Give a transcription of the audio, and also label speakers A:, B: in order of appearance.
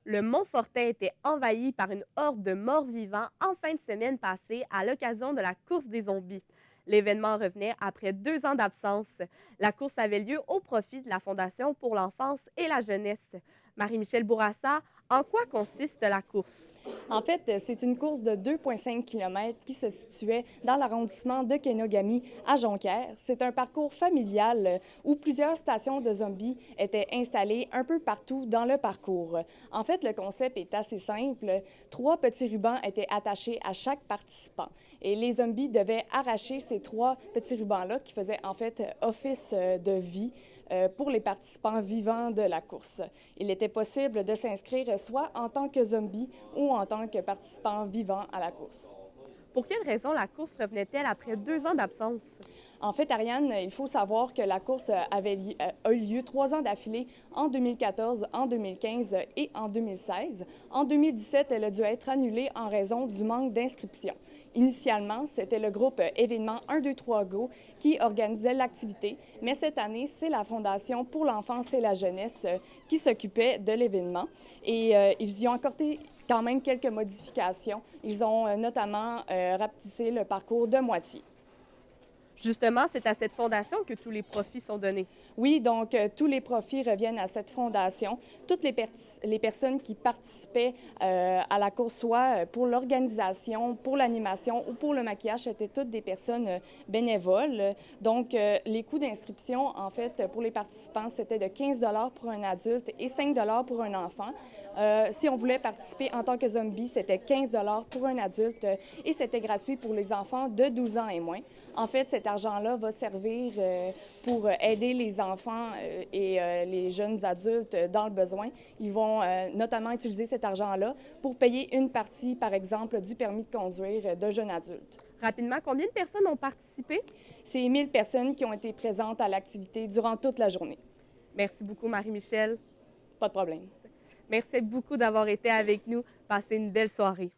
A: Le Mont-Fortin était envahi par une horde de morts-vivants en fin de semaine passée à l'occasion de la course des zombies. L'événement revenait après 2 ans d'absence. La course avait lieu au profit de la Fondation pour l'enfance et la jeunesse. Marie-Michel Bourassa, en quoi consiste la course?
B: En fait, c'est une course de 2,5 km qui se situait dans l'arrondissement de Kenogami à Jonquière. C'est un parcours familial où plusieurs stations de zombies étaient installées un peu partout dans le parcours. En fait, le concept est assez simple. 3 petits rubans étaient attachés à chaque participant et les zombies devaient arracher ces 3 petits rubans-là qui faisaient en fait office de vie pour les participants vivants de la course. Il était possible de s'inscrire soit en tant que zombie ou en tant que participant vivant à la course.
A: Pour quelle raison la course revenait-elle après 2 ans d'absence?
B: En fait, Ariane, il faut savoir que la course a eu lieu 3 ans d'affilée en 2014, en 2015 et en 2016. En 2017, elle a dû être annulée en raison du manque d'inscription. Initialement, c'était le groupe événement 1, 2, 3 Go qui organisait l'activité, mais cette année, c'est la Fondation pour l'enfance et la jeunesse qui s'occupait de l'événement. Et ils y ont accordé quand même quelques modifications. Ils ont notamment rapetissé le parcours de moitié.
A: Justement, c'est à cette fondation que tous les profits sont donnés.
B: Oui, donc tous les profits reviennent à cette fondation. Toutes les personnes qui participaient à la course, soit pour l'organisation, pour l'animation ou pour le maquillage, étaient toutes des personnes bénévoles. Donc, les coûts d'inscription, en fait, pour les participants, c'était de 15 pour un adulte et 5 pour un enfant. Si on voulait participer en tant que zombie, c'était 15 pour un adulte et c'était gratuit pour les enfants de 12 ans et moins. En fait, cet argent-là va servir pour aider les enfants et les jeunes adultes dans le besoin. Ils vont notamment utiliser cet argent-là pour payer une partie, par exemple, du permis de conduire de jeunes adultes.
A: Rapidement, combien de personnes ont participé?
B: C'est 1000 personnes qui ont été présentes à l'activité durant toute la journée.
A: Merci beaucoup, Marie-Michel.
B: Pas de problème.
A: Merci beaucoup d'avoir été avec nous. Passez une belle soirée.